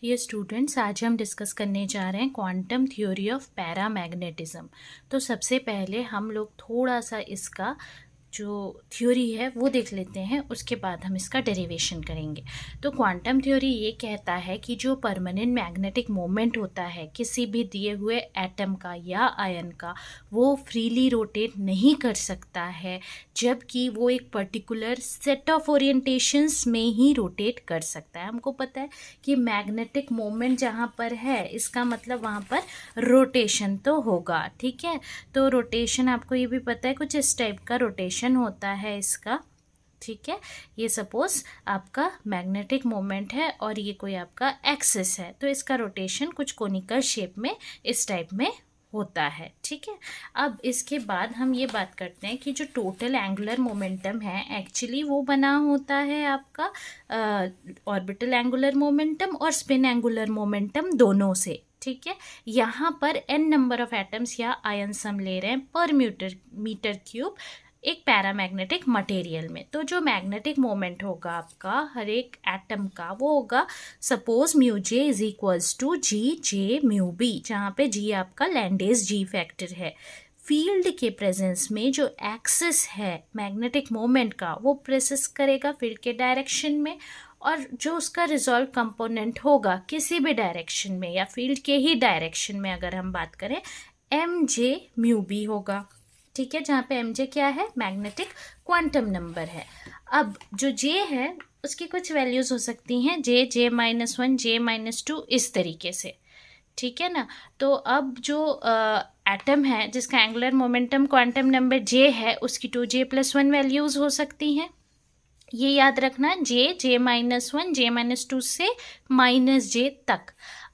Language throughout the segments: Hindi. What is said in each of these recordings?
डियर स्टूडेंट्स, आज हम डिस्कस करने जा रहे हैं क्वांटम थ्योरी ऑफ पैरामैग्नेटिज्म। तो सबसे पहले हम लोग थोड़ा सा इसका जो थ्योरी है वो देख लेते हैं, उसके बाद हम इसका डेरिवेशन करेंगे। तो क्वांटम थ्योरी ये कहता है कि जो परमानेंट मैग्नेटिक मोमेंट होता है किसी भी दिए हुए एटम का या आयन का, वो फ्रीली रोटेट नहीं कर सकता है, जबकि वो एक पर्टिकुलर सेट ऑफ ओरिएंटेशंस में ही रोटेट कर सकता है। हमको पता है कि मैग्नेटिक मोमेंट जहाँ पर है इसका मतलब वहाँ पर रोटेशन तो होगा, ठीक है। तो रोटेशन आपको ये भी पता है, कुछ इस टाइप का रोटेशन होता है इसका, ठीक है। ये सपोज आपका मैग्नेटिक मोमेंट है और ये कोई आपका एक्सिस है, तो इसका रोटेशन कुछ कोनिकल शेप में इस टाइप में होता है, ठीक है। अब इसके बाद हम ये बात करते हैं कि जो टोटल एंगुलर मोमेंटम है एक्चुअली वो बना होता है आपका ऑर्बिटल एंगुलर मोमेंटम और स्पिन एंगुलर मोमेंटम दोनों से, ठीक है। यहाँ पर n नंबर ऑफ एटम्स या आयन्स हम ले रहे हैं पर मीटर क्यूब एक पैरामैग्नेटिक मटेरियल में। तो जो मैग्नेटिक मोमेंट होगा आपका हर एक एटम का, वो होगा suppose mu J is equals to g J mu B, जहाँ पे जी आपका लैंडेस जी फैक्टर है। फील्ड के प्रेजेंस में जो एक्सिस है मैग्नेटिक मोमेंट का वो प्रेसेस करेगा फील्ड के डायरेक्शन में, और जो उसका रिजॉल्व कंपोनेंट होगा किसी भी डायरेक्शन में या फील्ड के ही डायरेक्शन में अगर हम बात करें, एम जे म्यू बी होगा, ठीक है। जहाँ पे एम जे क्या है, मैग्नेटिक क्वांटम नंबर है। अब जो जे है उसकी कुछ वैल्यूज हो सकती हैं, जे -1 J-2 इस तरीके से, ठीक है ना। तो अब जो एटम है जिसका एंगुलर मोमेंटम क्वांटम नंबर जे है, उसकी 2J+1 वैल्यूज हो सकती हैं। ये याद रखना, J-1 J-2 से -J तक।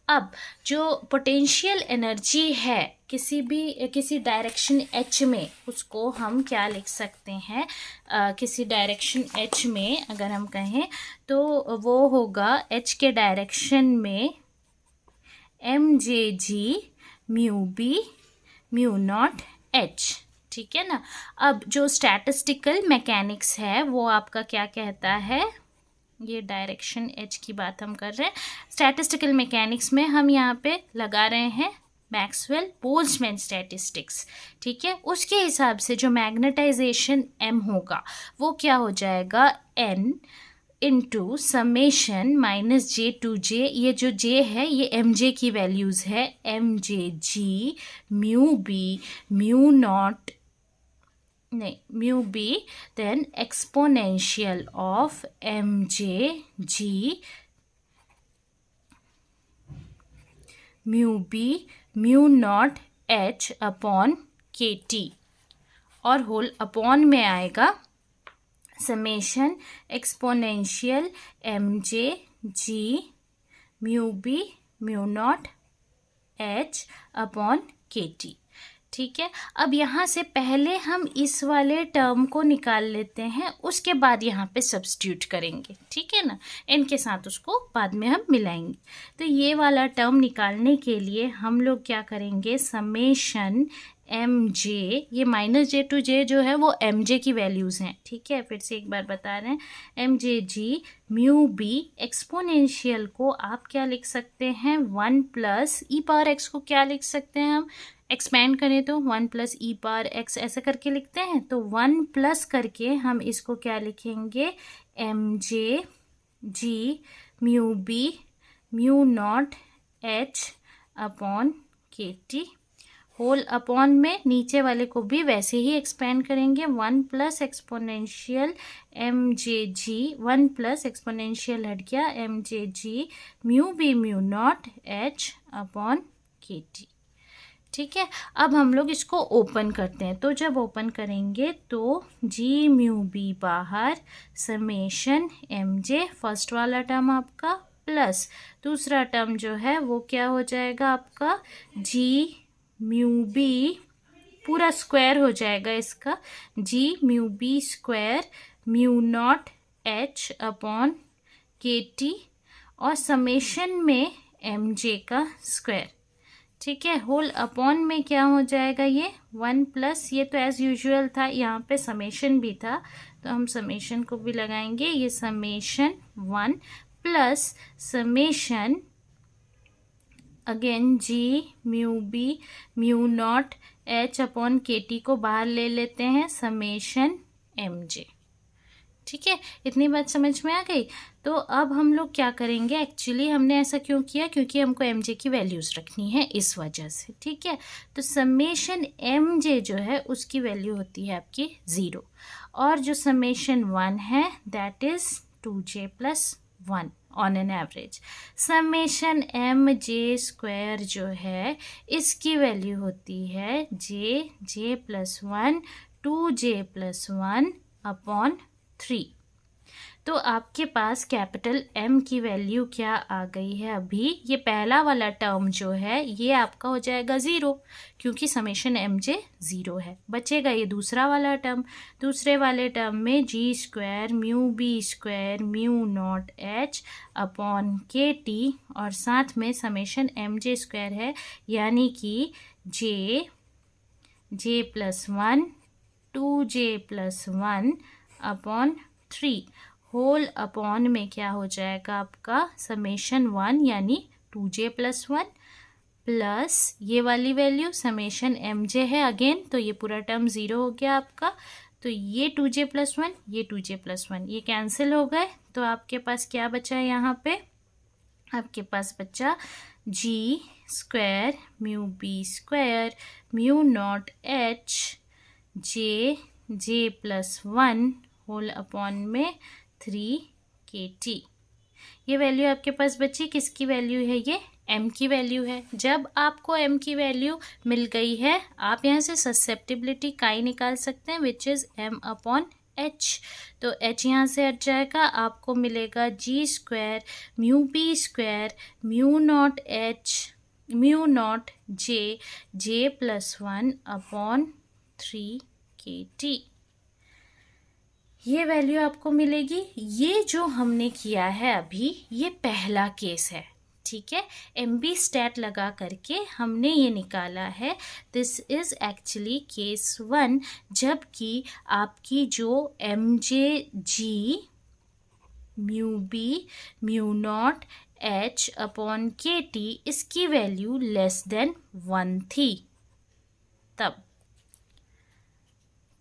अब जो पोटेंशियल एनर्जी है किसी डायरेक्शन H में, उसको हम क्या लिख सकते हैं, किसी डायरेक्शन H में अगर हम कहें तो वो होगा H के डायरेक्शन में mjg mu B mu naught H, ठीक है ना। अब जो स्टैटिस्टिकल मैकेनिक्स है वो आपका क्या कहता है, ये डायरेक्शन H की बात हम कर रहे हैं। स्टैटिस्टिकल मैकेनिक्स में हम यहाँ पे लगा रहे हैं मैक्सवेल बोल्ट्जमैन स्टैटिस्टिक्स, ठीक है। उसके हिसाब से जो मैग्नेटाइजेशन M होगा वो क्या हो जाएगा, N इंटू समेशन -J2J, ये जो J है ये mj की वैल्यूज़ है, mjg mu B mu naught नहीं mu B, then exponential of mjg mu B mu naught H upon KT, और होल अपॉन में आएगा summation exponential mjg mu B mu naught H upon KT, ठीक है। अब यहाँ से पहले हम इस वाले टर्म को निकाल लेते हैं, उसके बाद यहाँ पे सब्स्टिट्यूट करेंगे, ठीक है ना। इनके साथ उसको बाद में हम मिलाएंगे। तो ये वाला टर्म निकालने के लिए हम लोग क्या करेंगे, समेशन mj, ये -J2J जो है वो mj की वैल्यूज़ हैं, ठीक है। फिर से एक बार बता रहे हैं, mjg म्यू बी, एक्सपोनेंशियल को आप क्या लिख सकते हैं, 1 प्लस e⁻x को क्या लिख सकते हैं हम, एक्सपेंड करें तो 1 प्लस e⁻x ऐसे करके लिखते हैं। तो 1 प्लस करके हम इसको क्या लिखेंगे, mjg mu B mu naught H upon KT, whole upon में नीचे वाले को भी वैसे ही एक्सपेंड करेंगे, 1 plus exponential mjg, 1 plus exponential हट गया mjg mu B mu naught H upon KT, ठीक है। अब हम लोग इसको ओपन करते हैं, तो जब ओपन करेंगे तो जी म्यू बी बाहर, समेशन mj फर्स्ट वाला टर्म आपका, प्लस दूसरा टर्म जो है वो क्या हो जाएगा आपका, जी म्यू बी पूरा स्क्वायर हो जाएगा इसका, g mu B square mu naught H upon KT, और समेशन में mj का स्क्वायर, ठीक है। होल अपॉन में क्या हो जाएगा, ये 1 प्लस, ये तो एज यूजुअल था, यहाँ पे समेशन भी था तो हम समेशन को भी लगाएंगे, ये summation 1 plus summation again g mu B mu naught H upon K T को बाहर ले लेते हैं, समेशन एम जे। ठीक है, इतनी बात समझ में आ गई। तो अब हम लोग क्या करेंगे, एक्चुअली हमने ऐसा क्यों किया, क्योंकि हमको एम जे की वैल्यूज़ रखनी है इस वजह से। ठीक है, तो समेशन एम जे जो है उसकी वैल्यू होती है आपकी 0, और जो समेशन 1 है that is 2j + 1 on N average. Summation M J square जो है इसकी वैल्यू होती है जे + 1 2j + 1 अपॉन 3। तो आपके पास कैपिटल एम की वैल्यू क्या आ गई है, अभी ये पहला वाला टर्म जो है ये आपका हो जाएगा 0, क्योंकि समेशन एम जे 0 है। बचेगा ये दूसरा वाला टर्म, दूसरे वाले टर्म में g square mu B square mu naught H upon K T, और साथ में समेशन एम जे स्क्वायर है, यानी कि जे + 1 2j + 1 अपॉन 3 होल अपॉन में क्या हो जाएगा आपका समेशन 1 यानी 2j + 1 प्लस ये वाली वैल्यू समेशन एम जे है अगेन, तो ये पूरा टर्म 0 हो गया आपका। तो ये 2j + 1 ये 2j + 1 ये कैंसिल हो गए, तो आपके पास क्या बचा है यहाँ पे, आपके पास बचा g square mu B square mu naught H J + 1 whole upon में 3kt। ये वैल्यू आपके पास बची, किसकी वैल्यू है, ये m की वैल्यू है। जब आपको m की वैल्यू मिल गई है, आप यहाँ से ससेप्टिबिलिटी काई निकाल सकते हैं, which is m upon h। तो h यहाँ से हट जाएगा, आपको मिलेगा g square mu B square mu naught H mu naught J + 1 upon 3kt। ये वैल्यू आपको मिलेगी। ये जो हमने किया है अभी ये पहला केस है, ठीक है, MB स्टैट लगा करके हमने ये निकाला है। दिस इज़ एक्चुअली केस 1, जबकि आपकी जो MJ g mu B mu naught H upon K T इसकी वैल्यू लेस देन 1 थी तब।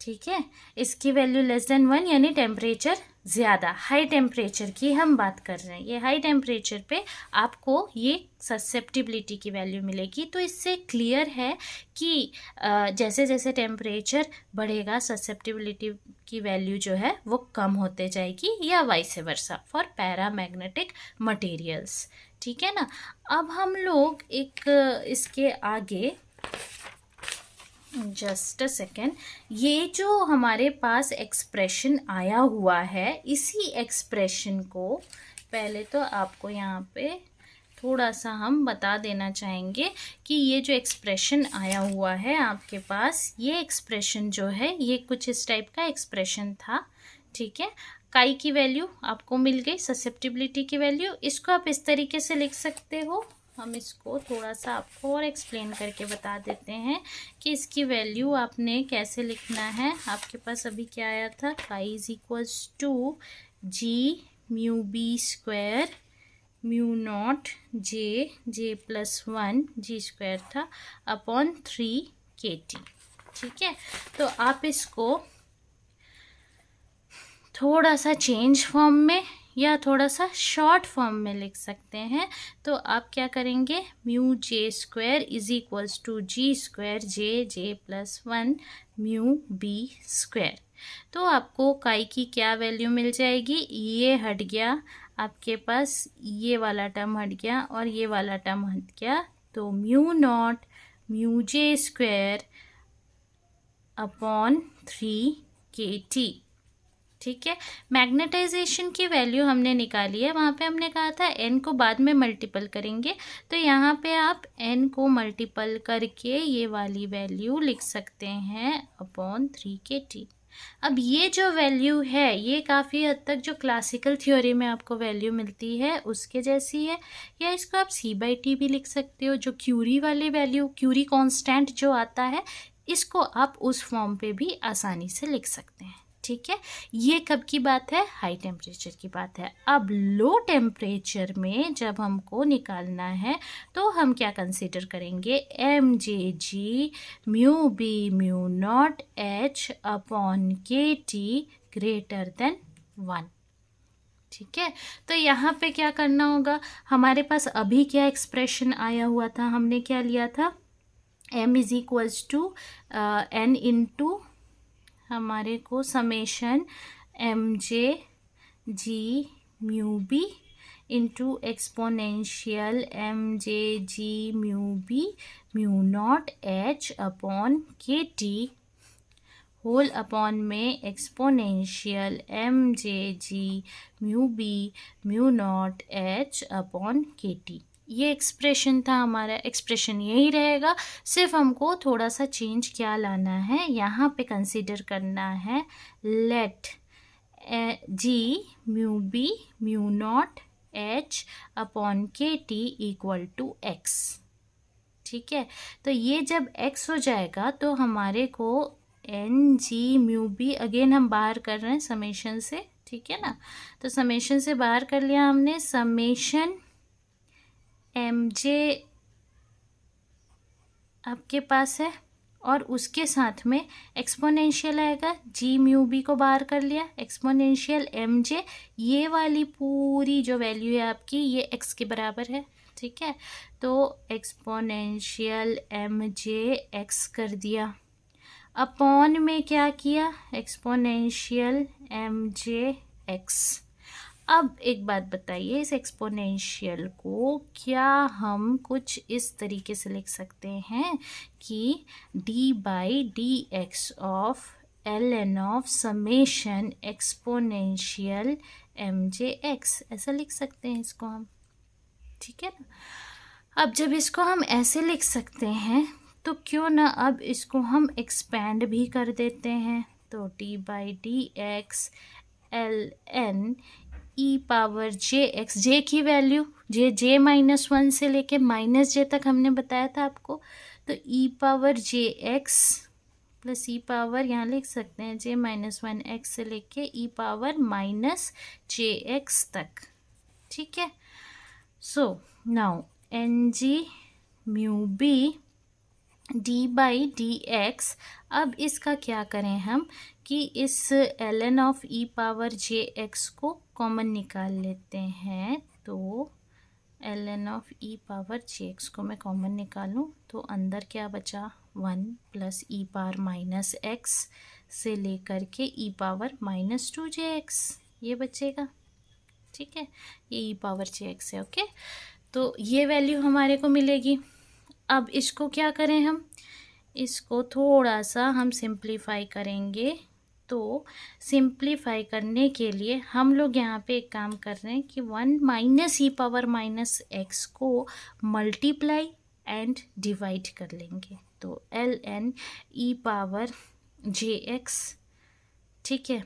ठीक है, इसकी वैल्यू लेस देन 1 यानी टेम्परेचर ज़्यादा, हाई टेम्परेचर की हम बात कर रहे हैं। ये हाई टेम्परेचर पे आपको ये ससेप्टिबिलिटी की वैल्यू मिलेगी। तो इससे क्लियर है कि जैसे जैसे टेम्परेचर बढ़ेगा ससेप्टिबिलिटी की वैल्यू जो है वो कम होते जाएगी, या vice versa for paramagnetic materials. ठीक है ना। अब हम लोग एक इसके आगे जस्ट अ सेकेंड, ये जो हमारे पास एक्सप्रेशन आया हुआ है इसी एक्सप्रेशन को पहले तो आपको यहाँ पे थोड़ा सा हम बता देना चाहेंगे कि ये जो एक्सप्रेशन आया हुआ है आपके पास, ये एक्सप्रेशन जो है ये कुछ इस टाइप का एक्सप्रेशन था। ठीक है, काई की वैल्यू आपको मिल गई, ससेप्टिबिलिटी की वैल्यू, इसको आप इस तरीके से लिख सकते हो। हम इसको थोड़ा सा आपको और एक्सप्लेन करके बता देते हैं कि इसकी वैल्यू आपने कैसे लिखना है। आपके पास अभी क्या आया था, chi is equals to g mu B square mu naught J + 1 g square था अपॉन 3kt। ठीक है, तो आप इसको थोड़ा सा चेंज फॉर्म में या थोड़ा सा शॉर्ट फॉर्म में लिख सकते हैं। तो आप क्या करेंगे, mu J square is equals to g square J + 1 mu B square. तो आपको काई की क्या वैल्यू मिल जाएगी, ये हट गया आपके पास, ये वाला टर्म हट गया और ये वाला टर्म हट गया, तो mu naught mu J square upon 3kt। ठीक है, मैग्नेटाइजेशन की वैल्यू हमने निकाली है, वहाँ पे हमने कहा था n को बाद में मल्टीपल करेंगे, तो यहाँ पे आप n को मल्टीपल करके ये वाली वैल्यू लिख सकते हैं अपॉन 3kt। अब ये जो वैल्यू है ये काफ़ी हद तक जो क्लासिकल थ्योरी में आपको वैल्यू मिलती है उसके जैसी है, या इसको आप c/t भी लिख सकते हो। जो क्यूरी वाली वैल्यू, क्यूरी कांस्टेंट जो आता है, इसको आप उस फॉर्म पे भी आसानी से लिख सकते हैं। ठीक है, ये कब की बात है? हाई टेम्परेचर की बात है। अब लो टेम्परेचर में जब हमको निकालना है तो हम क्या कंसीडर करेंगे? M J g mu B mu naught H upon K T greater than 1। ठीक है, तो यहाँ पे क्या करना होगा? हमारे पास अभी क्या एक्सप्रेशन आया हुआ था? हमने क्या लिया था? m is equals to n into हमारे को summation M J g mu B into exponential M J g mu B mu naught H upon K T whole upon में exponential M J g mu B mu naught H upon K T. ये एक्सप्रेशन था हमारा, एक्सप्रेशन यही रहेगा, सिर्फ हमको थोड़ा सा चेंज क्या लाना है, यहाँ पे कंसीडर करना है let g mu B mu naught H upon K T equal to X. ठीक है, तो ये जब x हो जाएगा तो हमारे को N g mu B again हम बाहर कर रहे हैं समेशन से, ठीक है ना, तो समेशन से बाहर कर लिया हमने, समेशन एम जे आपके पास है और उसके साथ में एक्सपोनेंशियल आएगा, जी म्यू बी को बाहर कर लिया, एक्सपोनेंशियल एम जे, ये वाली पूरी जो वैल्यू है आपकी ये x के बराबर है। ठीक है, तो एक्सपोनेंशियल एम जे एक्स कर दिया, अपॉन में क्या किया? Exponential M J X. अब एक बात बताइए, इस एक्सपोनेंशियल को क्या हम कुछ इस तरीके से लिख सकते हैं कि d by D X of L N of summation exponential M J X, ऐसा लिख सकते हैं इसको हम, ठीक है ना। अब जब इसको हम ऐसे लिख सकते हैं तो क्यों ना अब इसको हम एक्सपैंड भी कर देते हैं, तो d by D X L N E power J X, J की वैल्यू जे -1 से लेके -j तक हमने बताया था आपको, तो ई पावर जे एक्स प्लस ई पावर यहाँ लिख सकते हैं j-1 x से लेके ई पावर -jx तक। ठीक है, so now N g mu B D by D X. अब इसका क्या करें हम कि इस ln of e power J X को कॉमन निकाल लेते हैं, तो ln of e power J X को मैं कॉमन निकालूं तो अंदर क्या बचा? 1 प्लस ई पावर माइनस एक्स से लेकर के ई पावर -2jx, ये बचेगा। ठीक है, ये ई पावर जे एक्स है। ओके, तो ये वैल्यू हमारे को मिलेगी। अब इसको क्या करें हम? इसको थोड़ा सा हम सिंप्लीफाई करेंगे, तो सिंप्लीफाई करने के लिए हम लोग यहाँ पे एक काम कर रहे हैं कि 1 माइनस ई पावर माइनस एक्स को मल्टीप्लाई एंड डिवाइड कर लेंगे, तो एल एन ई पावर जे एक्स। ठीक है,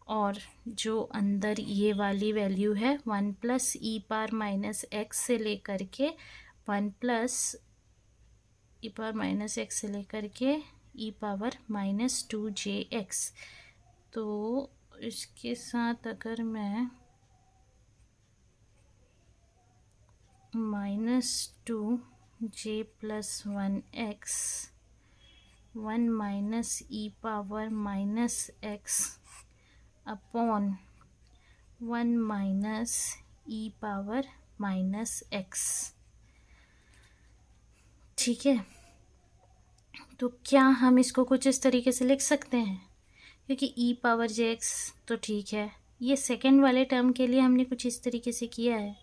और जो अंदर ये वाली वैल्यू है 1 प्लस ई पावर माइनस एक्स से लेकर के 1 प्लस ई पावर माइनस एक्स से लेकर के ई पावर -2jx, तो इसके साथ अगर मैं -2j + 1x 1 माइनस ई power minus X upon 1 minus ई पावर माइनस एक्स। ठीक है, तो क्या हम इसको कुछ इस तरीके से लिख सकते हैं? क्योंकि ई पावर जे एक्स तो ठीक है, ये सेकंड वाले टर्म के लिए हमने कुछ इस तरीके से किया है।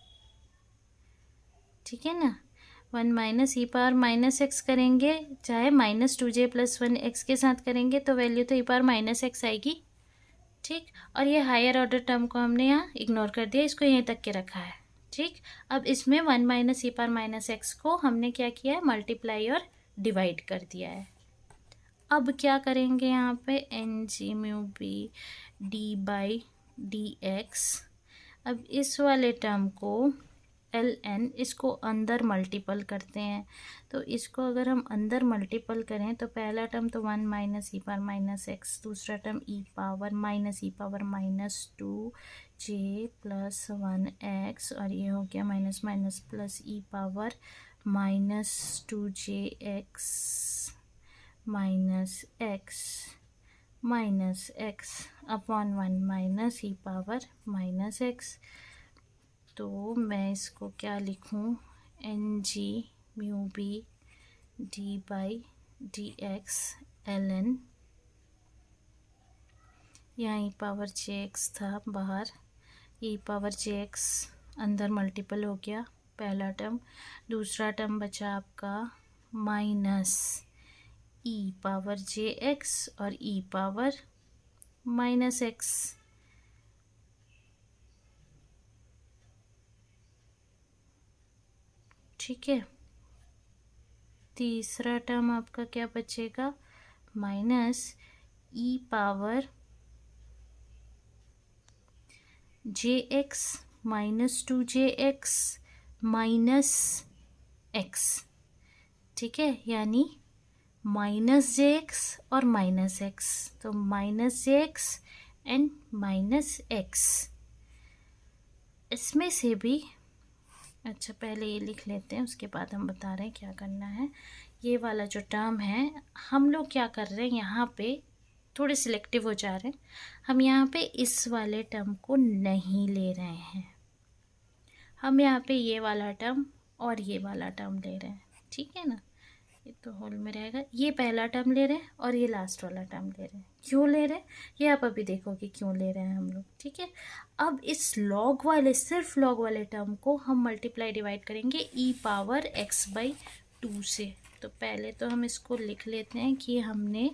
ठीक है ना, 1 माइनस ई पावर माइनस एक्स करेंगे, चाहे -2j + 1x के साथ करेंगे तो वैल्यू तो ई पावर माइनस एक्स आएगी। ठीक, और ये हायर ऑर्डर टर्म को हमने यहाँ इग्नोर कर दिया, इसको यहीं तक के रखा है। ठीक, अब इसमें 1 माइनस ई पावर माइनस एक्स को हमने क्या किया है? मल्टीप्लाई और डिवाइड कर दिया है। अब क्या करेंगे यहाँ पे? N g mu B D by D X. अब इस वाले टर्म को ln, इसको अंदर मल्टीपल करते हैं। तो इसको अगर हम अंदर मल्टीपल करें तो पहला टर्म तो 1 माइनस ई पावर माइनस एक्स, दूसरा टर्म ई पावर माइनस ई power minus 2 J plus 1 X, और ये हो गया माइनस माइनस प्लस ई power minus 2 J X minus X upon 1 minus ई पावर माइनस एक्स। तो मैं इसको क्या लिखूं, N g mu B D by D X L N, यहाँ ई पावर जे एक्स था बाहर, ई पावर जे एक्स अंदर मल्टीपल हो गया पहला टर्म, दूसरा टर्म बचा आपका माइनस ई पावर जे एक्स और ई पावर माइनस एक्स। ठीक है, तीसरा टर्म आपका क्या बचेगा, माइनस ई power J X minus 2 J X minus X. ठीक है, यानी माइनस जे एक्स और माइनस एक्स, तो minus J x and minus x. इसमें से भी, अच्छा पहले ये लिख लेते हैं, उसके बाद हम बता रहे हैं क्या करना है। ये वाला जो टर्म है, हम लोग क्या कर रहे हैं, यहाँ पे थोड़े सिलेक्टिव हो जा रहे हैं। हम यहाँ पे इस वाले टर्म को नहीं ले रहे हैं, हम यहाँ पे ये वाला टर्म और ये वाला टर्म ले रहे हैं। ठीक है ना, ये तो होल में रहेगा, ये पहला टर्म ले रहे हैं और ये लास्ट वाला टर्म ले रहे हैं। क्यों ले रहे हैं ये आप अभी देखोगे क्यों ले रहे हैं हम लोग। ठीक है, अब इस लॉग वाले, सिर्फ लॉग वाले टर्म को हम मल्टीप्लाई डिवाइड करेंगे ई पावर एक्स बाई 2 से। तो पहले तो हम इसको लिख लेते हैं कि हमने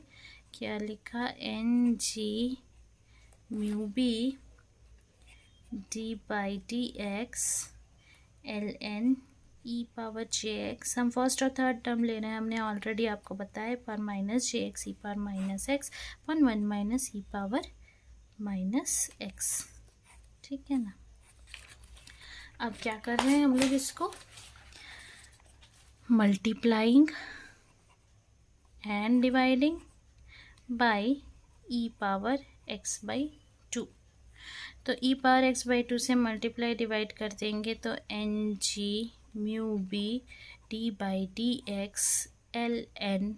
क्या लिखा, N g mu B D by D X L N E power J X. हम फर्स्ट और थर्ड टर्म ले रहे हैं, हमने ऑलरेडी आपको बताया, पर minus J X e power minus X upon 1 minus ई पावर माइनस एक्स। ठीक है ना, अब क्या कर रहे हैं हम लोग, इसको multiplying and dividing by E power X by 2। तो ई पावर एक्स बाई 2 से मल्टीप्लाई डिवाइड कर देंगे तो N g mu B D by D X L N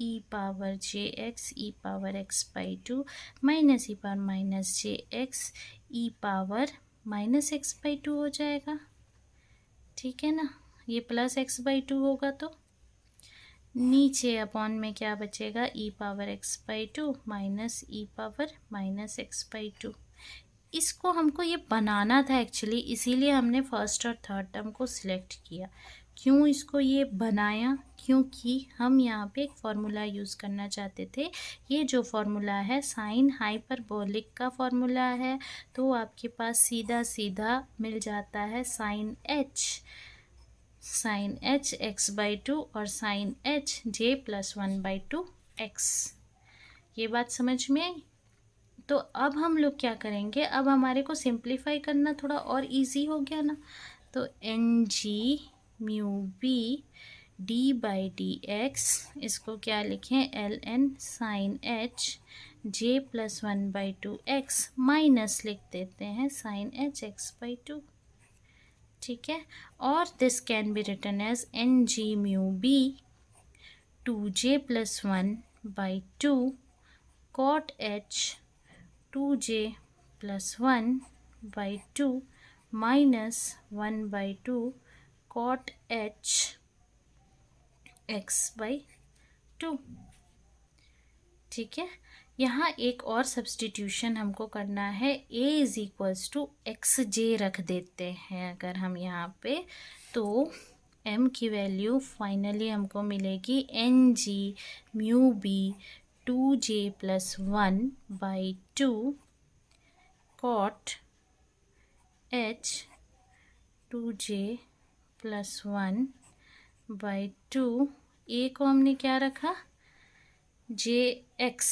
E power J X e power X by 2 minus E power minus J X e power minus X by 2 हो जाएगा। ठीक है ना, ये प्लस एक्स बाई 2 होगा, तो नीचे अपॉन में क्या बचेगा, E power X by 2 minus E power minus X by 2। इसको हमको ये बनाना था एक्चुअली, इसीलिए हमने फर्स्ट और थर्ड टर्म को सिलेक्ट किया। क्यों इसको ये बनाया, क्योंकि हम यहाँ पे एक फार्मूला यूज़ करना चाहते थे। ये जो फार्मूला है साइन हाइपरबोलिक का फार्मूला है, तो आपके पास सीधा सीधा मिल जाता है साइन एच एक्स बाई 2 और sine H J plus 1 by 2 X. ये बात समझ में आई। तो अब हम लोग क्या करेंगे, अब हमारे को सिंप्लीफाई करना थोड़ा और इजी हो गया ना। तो N g mu B D by D X, इसको क्या लिखें, L N sine H J plus 1 by 2 X minus लिख देते हैं साइन एच एक्स बाई 2। ठीक है, और this can be written as N g mu B 2j plus 1 by 2 cot H 2j plus 1 by 2 minus 1 by 2 cot H X by 2। ठीक है, यहाँ एक और सब्सटीट्यूशन हमको करना है, a is equals to X J रख देते हैं अगर हम यहाँ पे, तो m की वैल्यू फाइनली हमको मिलेगी N g mu B 2j plus 1 by 2 cot h 2j plus 1 by 2, a को हमने क्या रखा, जे एक्स।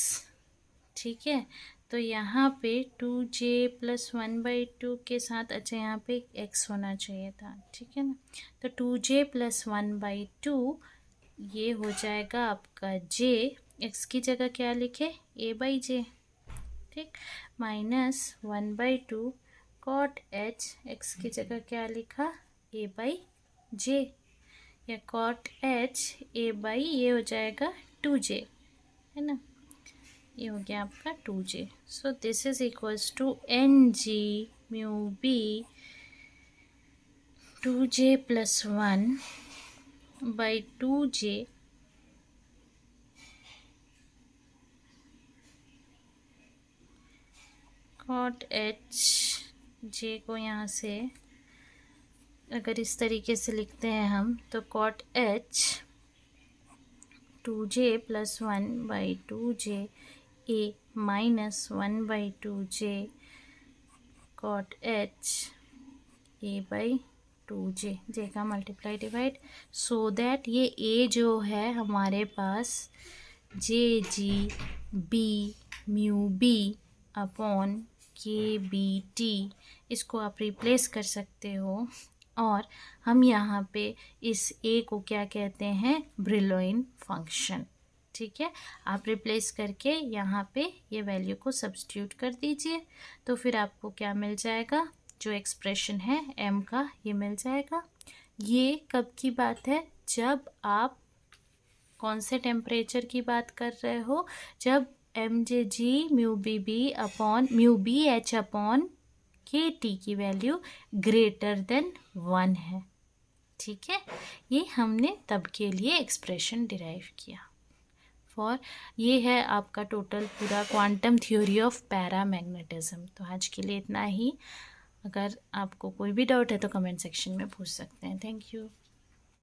ठीक है, तो यहाँ पे 2j+1/2 के साथ, अच्छा यहाँ पे x होना चाहिए था, ठीक है ना। तो 2j+1/2 ये हो जाएगा आपका j, x की जगह क्या लिखे a/j, ठीक, -1/2 cot h, x की जगह क्या लिखा a/j, या cot h ये हो जाएगा 2j, है ना, ये हो गया आपका 2j। So this is equals to ng mu b 2j+1/2j cot h, j को यहाँ से अगर इस तरीके से लिखते हैं हम, तो cot h 2j+1/2j a -1/2j cot h a/2j, j का मल्टीप्लाई डिवाइड, सो दैट ये a जो है हमारे पास jg b mu b upon kbt, इसको आप रिप्लेस कर सकते हो, और हम यहाँ पे इस a को क्या कहते हैं, ब्रिलॉइन फंक्शन, ठीक है। आप रिप्लेस करके यहाँ पे ये वैल्यू को सब्स्टिट्यूट कर दीजिए, तो फिर आपको क्या मिल जाएगा, जो एक्सप्रेशन है m का, ये मिल जाएगा। ये कब की बात है, जब आप कौन से टेम्परेचर की बात कर रहे हो, जब mjg mu bb upon mu bh upon kt की वैल्यू ग्रेटर देन 1 है, ठीक है। ये हमने तब के लिए एक्सप्रेशन डिराइव किया फॉर, ये है आपका टोटल पूरा क्वांटम थ्योरी ऑफ पैरामैग्नेटिज्म। तो आज के लिए इतना ही, अगर आपको कोई भी डाउट है तो कमेंट सेक्शन में पूछ सकते हैं। Thank you.